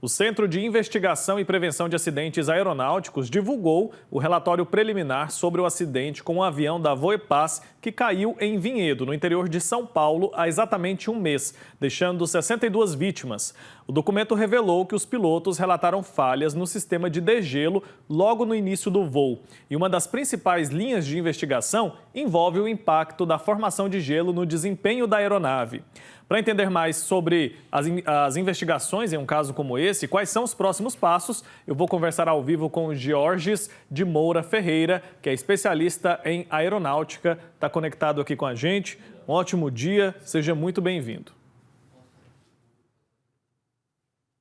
O Centro de Investigação e Prevenção de Acidentes Aeronáuticos divulgou o relatório preliminar sobre o acidente com um avião da Voepaz que caiu em Vinhedo, no interior de São Paulo, há exatamente um mês, deixando 62 vítimas. O documento revelou que os pilotos relataram falhas no sistema de degelo logo no início do voo. E uma das principais linhas de investigação envolve o impacto da formação de gelo no desempenho da aeronave. Para entender mais sobre as investigações em um caso como esse, quais são os próximos passos, eu vou conversar ao vivo com o Georges de Moura Ferreira, que é especialista em aeronáutica, está conectado aqui com a gente. Um ótimo dia, seja muito bem-vindo.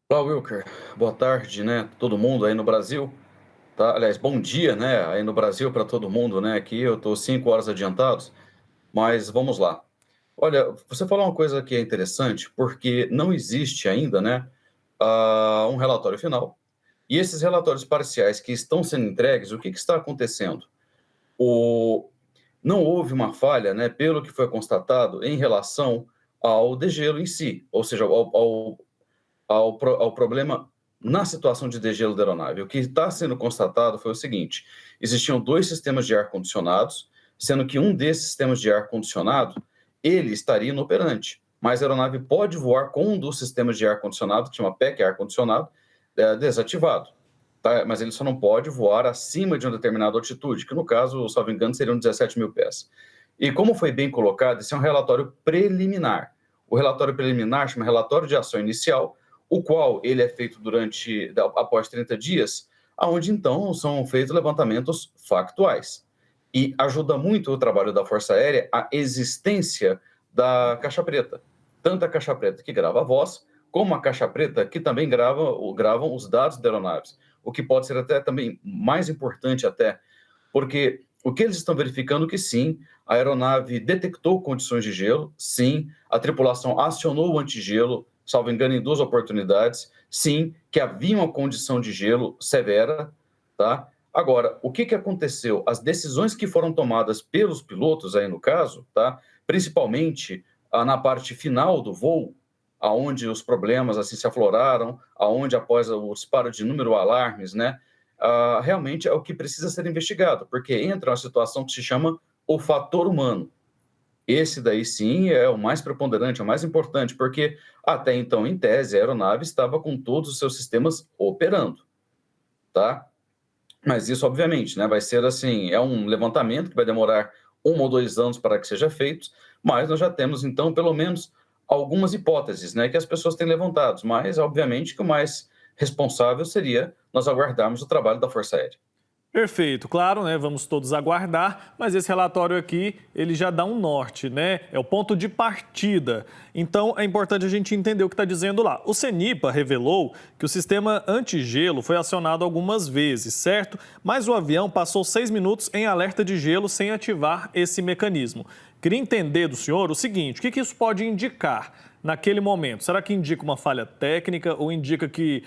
Olá, Wilker. Boa tarde, né? Todo mundo aí no Brasil. Tá? Aliás, bom dia, né? Aí no Brasil para todo mundo, né? Aqui eu estou 5 horas adiantados, mas vamos lá. Olha, você falou uma coisa que é interessante, porque não existe ainda, né, um relatório final. E esses relatórios parciais que estão sendo entregues, o que está acontecendo? O... Não houve uma falha, né, pelo que foi constatado, em relação ao degelo em si, ou seja, ao problema na situação de degelo da aeronave. O que está sendo constatado foi o seguinte: existiam 2 sistemas de ar-condicionados, sendo que um desses sistemas de ar-condicionado ele estaria inoperante, mas a aeronave pode voar com um dos sistemas de ar-condicionado, que chama PEC ar-condicionado, desativado. Tá? Mas ele só não pode voar acima de uma determinada altitude, que no caso, salvo engano, seriam 17 mil pés. E como foi bem colocado, esse é um relatório preliminar. O relatório preliminar chama relatório de ação inicial, o qual ele é feito após 30 dias, onde então são feitos levantamentos factuais. E ajuda muito o trabalho da Força Aérea a existência da caixa preta. Tanto a caixa preta que grava a voz, como a caixa preta que também gravam os dados da aeronaves. O que pode ser até também mais importante até, porque o que eles estão verificando é que sim, a aeronave detectou condições de gelo, sim, a tripulação acionou o antigelo, salvo engano, em 2 oportunidades, sim, que havia uma condição de gelo severa, tá? Agora, o que aconteceu? As decisões que foram tomadas pelos pilotos aí no caso, tá? Principalmente na parte final do voo, aonde os problemas assim se afloraram, aonde após o disparo de inúmeros alarmes, né? Realmente é o que precisa ser investigado, porque entra uma situação que se chama o fator humano. Esse daí sim é o mais preponderante, é o mais importante, porque até então, em tese, a aeronave estava com todos os seus sistemas operando, tá? Mas isso, obviamente, né, vai ser assim, é um levantamento que vai demorar 1 ou 2 anos para que seja feito, mas nós já temos, então, pelo menos algumas hipóteses, né, que as pessoas têm levantado, mas, obviamente, que o mais responsável seria nós aguardarmos o trabalho da Força Aérea. Perfeito, claro, né? Vamos todos aguardar, mas esse relatório aqui, ele já dá um norte, né? É o ponto de partida. Então, é importante a gente entender o que está dizendo lá. O CENIPA revelou que o sistema antigelo foi acionado algumas vezes, certo? Mas o avião passou 6 minutos em alerta de gelo sem ativar esse mecanismo. Queria entender do senhor o seguinte, o que isso pode indicar naquele momento? Será que indica uma falha técnica ou indica que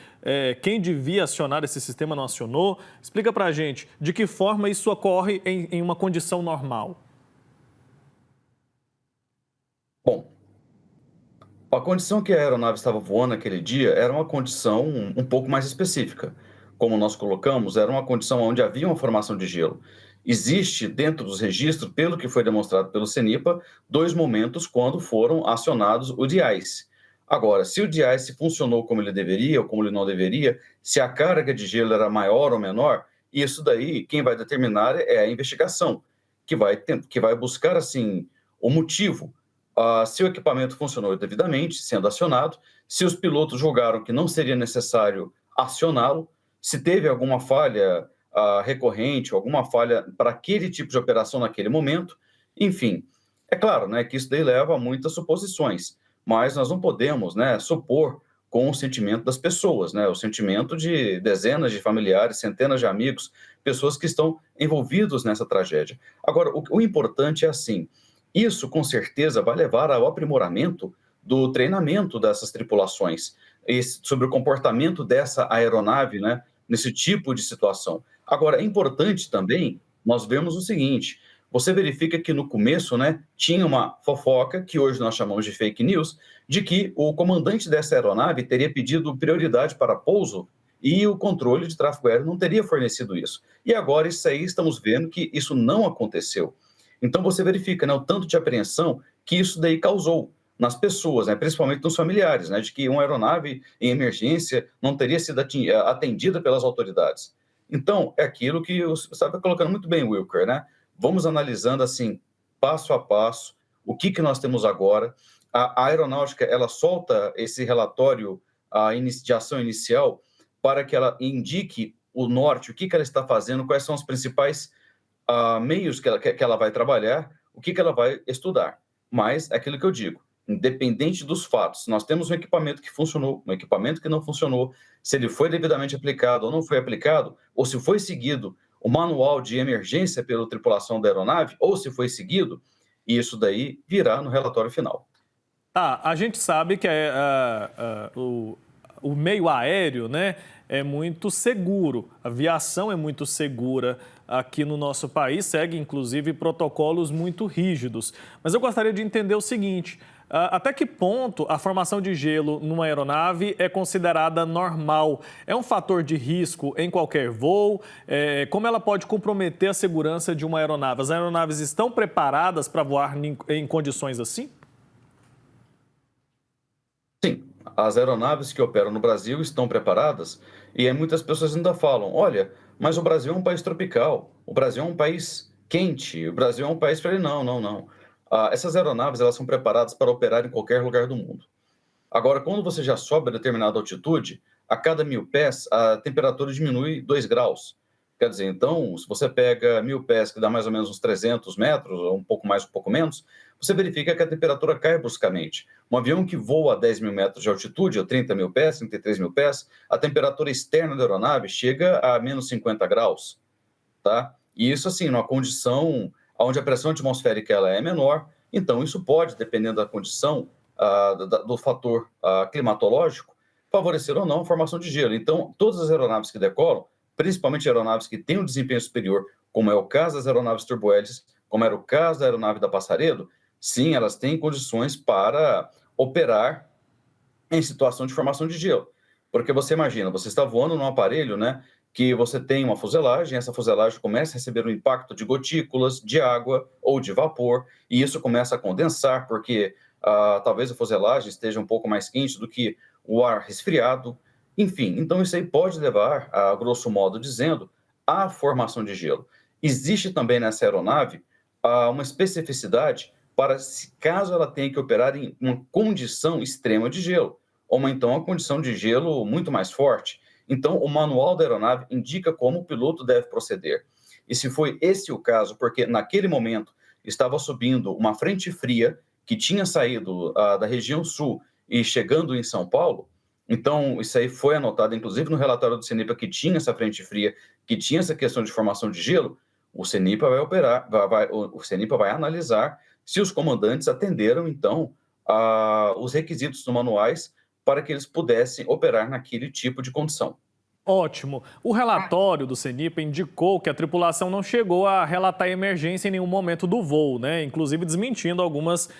quem devia acionar esse sistema não acionou? Explica para a gente de que forma isso ocorre em uma condição normal. Bom, a condição que a aeronave estava voando naquele dia era uma condição um pouco mais específica. Como nós colocamos, era uma condição onde havia uma formação de gelo. Existe dentro dos registros, pelo que foi demonstrado pelo CENIPA, 2 momentos quando foram acionados o de-ice. Agora, se o de-ice funcionou como ele deveria ou como ele não deveria, se a carga de gelo era maior ou menor, isso daí quem vai determinar é a investigação, que vai buscar assim o motivo. Se o equipamento funcionou devidamente, sendo acionado, se os pilotos julgaram que não seria necessário acioná-lo, se teve alguma falha recorrente, alguma falha para aquele tipo de operação naquele momento, enfim. É claro, né, que isso daí leva a muitas suposições, mas nós não podemos, né, supor com o sentimento das pessoas, né, o sentimento de dezenas de familiares, centenas de amigos, pessoas que estão envolvidos nessa tragédia. Agora, o importante é assim, isso, com certeza, vai levar ao aprimoramento do treinamento dessas tripulações, sobre o comportamento dessa aeronave, né, nesse tipo de situação. Agora, é importante também nós vermos o seguinte: você verifica que no começo, né, tinha uma fofoca, que hoje nós chamamos de fake news, de que o comandante dessa aeronave teria pedido prioridade para pouso e o controle de tráfego aéreo não teria fornecido isso. E agora, isso aí, estamos vendo que isso não aconteceu. Então, você verifica, né, o tanto de apreensão que isso daí causou nas pessoas, né, principalmente nos familiares, né, de que uma aeronave em emergência não teria sido atendida pelas autoridades. Então, é aquilo que você está colocando muito bem, Wilker, né? Vamos analisando, assim, passo a passo, o que nós temos agora. A aeronáutica, ela solta esse relatório de ação inicial para que ela indique o norte, o que ela está fazendo, quais são os principais meios que ela vai trabalhar, o que ela vai estudar. Mas é aquilo que eu digo, independente dos fatos, nós temos um equipamento que funcionou, um equipamento que não funcionou, se ele foi devidamente aplicado ou não foi aplicado, ou se foi seguido o manual de emergência pela tripulação da aeronave, ou se foi seguido, e isso daí virá no relatório final. A gente sabe que o meio aéreo, né, é muito seguro, a aviação é muito segura aqui no nosso país, segue inclusive protocolos muito rígidos. Mas eu gostaria de entender o seguinte, até que ponto a formação de gelo numa aeronave é considerada normal? É um fator de risco em qualquer voo? Como ela pode comprometer a segurança de uma aeronave? As aeronaves estão preparadas para voar em condições assim? Sim, as aeronaves que operam no Brasil estão preparadas e muitas pessoas ainda falam, olha, mas o Brasil é um país tropical, o Brasil é um país quente, o Brasil é um país... Não, não, não. Essas aeronaves, elas são preparadas para operar em qualquer lugar do mundo. Agora, quando você já sobe a determinada altitude, a cada 1.000 pés, a temperatura diminui 2 graus. Quer dizer, então, se você pega 1.000 pés, que dá mais ou menos uns 300 metros, ou um pouco mais, um pouco menos, você verifica que a temperatura cai bruscamente. Um avião que voa a 10.000 metros de altitude, ou 30.000 pés, 33.000 pés, a temperatura externa da aeronave chega a menos 50 graus, tá? E isso, assim, numa condição onde a pressão atmosférica ela é menor, então isso pode, dependendo da condição, do fator climatológico, favorecer ou não a formação de gelo. Então, todas as aeronaves que decolam, principalmente aeronaves que têm um desempenho superior, como é o caso das aeronaves turbohélices, como era o caso da aeronave da Passaredo, sim, elas têm condições para operar em situação de formação de gelo. Porque você imagina, você está voando num aparelho, né, que você tem uma fuselagem, essa fuselagem começa a receber um impacto de gotículas, de água ou de vapor, e isso começa a condensar, porque talvez a fuselagem esteja um pouco mais quente do que o ar resfriado. Enfim, então isso aí pode levar, a grosso modo dizendo, à formação de gelo. Existe também nessa aeronave uma especificidade para se caso ela tenha que operar em uma condição extrema de gelo, ou então uma condição de gelo muito mais forte. Então, o manual da aeronave indica como o piloto deve proceder. E se foi esse o caso, porque naquele momento estava subindo uma frente fria que tinha saído da região sul e chegando em São Paulo, então isso aí foi anotado, inclusive no relatório do CENIPA, que tinha essa frente fria, que tinha essa questão de formação de gelo, o CENIPA vai operar, o CENIPA vai analisar se os comandantes atenderam, então, os requisitos dos manuais para que eles pudessem operar naquele tipo de condição. Ótimo. O relatório do CENIPA indicou que a tripulação não chegou a relatar emergência em nenhum momento do voo, né? Inclusive desmentindo algumas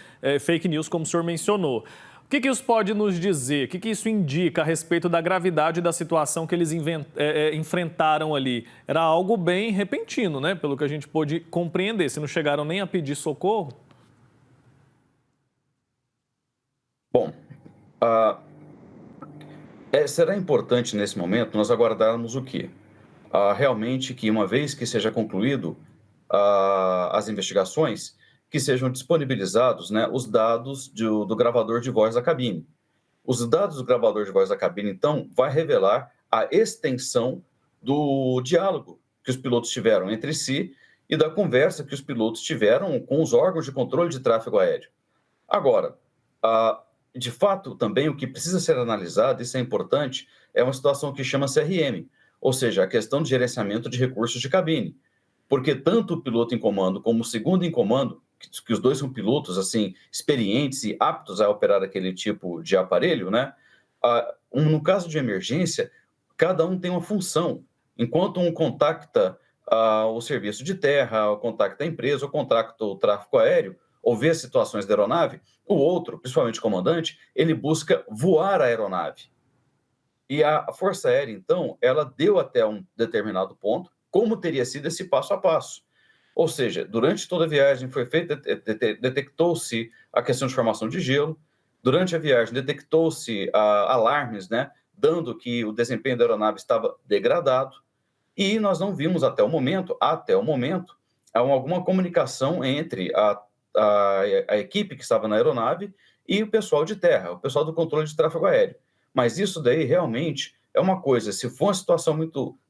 fake news, como o senhor mencionou. O que isso pode nos dizer? O que isso indica a respeito da gravidade da situação que eles enfrentaram ali? Era algo bem repentino, né? Pelo que a gente pôde compreender. Se não chegaram nem a pedir socorro? Bom, será importante nesse momento nós aguardarmos o quê? Realmente que uma vez que seja concluído as investigações, que sejam disponibilizados, né, os dados do gravador de voz da cabine. Os dados do gravador de voz da cabine, então, vai revelar a extensão do diálogo que os pilotos tiveram entre si e da conversa que os pilotos tiveram com os órgãos de controle de tráfego aéreo. Agora, de fato, também o que precisa ser analisado, isso é importante, é uma situação que chama CRM, ou seja, a questão de gerenciamento de recursos de cabine. Porque tanto o piloto em comando como o segundo em comando, que os dois são pilotos assim experientes e aptos a operar aquele tipo de aparelho, né? No caso de emergência, cada um tem uma função. Enquanto um contacta o serviço de terra, o contato da empresa, o contato do tráfego aéreo, ou ver situações da aeronave. O outro, principalmente o comandante, ele busca voar a aeronave. E a Força Aérea, então, ela deu até um determinado ponto como teria sido esse passo a passo. Ou seja, durante toda a viagem foi feita, detectou-se a questão de formação de gelo, durante a viagem detectou-se alarmes, né, dando que o desempenho da aeronave estava degradado, e nós não vimos até o momento, alguma comunicação entre a equipe que estava na aeronave e o pessoal de terra, o pessoal do controle de tráfego aéreo. Mas isso daí realmente é uma coisa, se for uma situação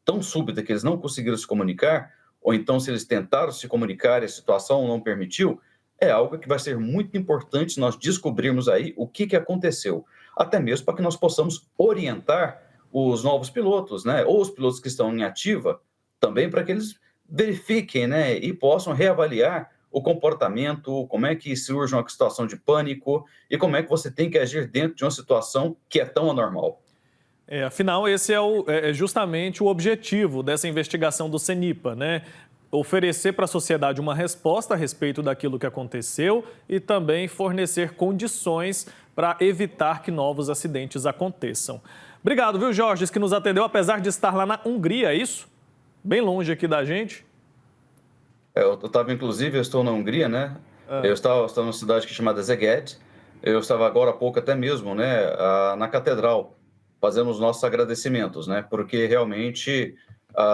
tão súbita que eles não conseguiram se comunicar, ou então se eles tentaram se comunicar e a situação não permitiu, é algo que vai ser muito importante nós descobrirmos aí o que aconteceu, até mesmo para que nós possamos orientar os novos pilotos, né, ou os pilotos que estão em ativa, também para que eles verifiquem, né, e possam reavaliar o comportamento, como é que surge uma situação de pânico e como é que você tem que agir dentro de uma situação que é tão anormal. Afinal, esse é justamente o objetivo dessa investigação do CENIPA, né? Oferecer para a sociedade uma resposta a respeito daquilo que aconteceu e também fornecer condições para evitar que novos acidentes aconteçam. Obrigado, viu, Jorge, que nos atendeu, apesar de estar lá na Hungria, é isso? Bem longe aqui da gente. Eu estava, inclusive, eu estou na Hungria, né? Eu estava numa cidade chamada Szeged. Eu estava agora há pouco até mesmo, né, na catedral, fazendo os nossos agradecimentos, né? Porque realmente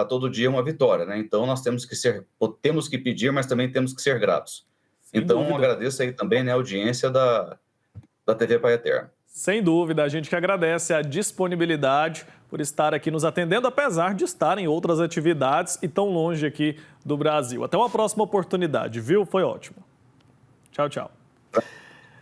todo dia é uma vitória, né? Então nós temos que pedir, mas também temos que ser gratos. Sem Então dúvida. agradeço aí também, né, a audiência da TV Pai Eterno. Sem dúvida, a gente que agradece a disponibilidade por estar aqui nos atendendo, apesar de estar em outras atividades e tão longe aqui do Brasil. Até uma próxima oportunidade, viu? Foi ótimo. Tchau, tchau.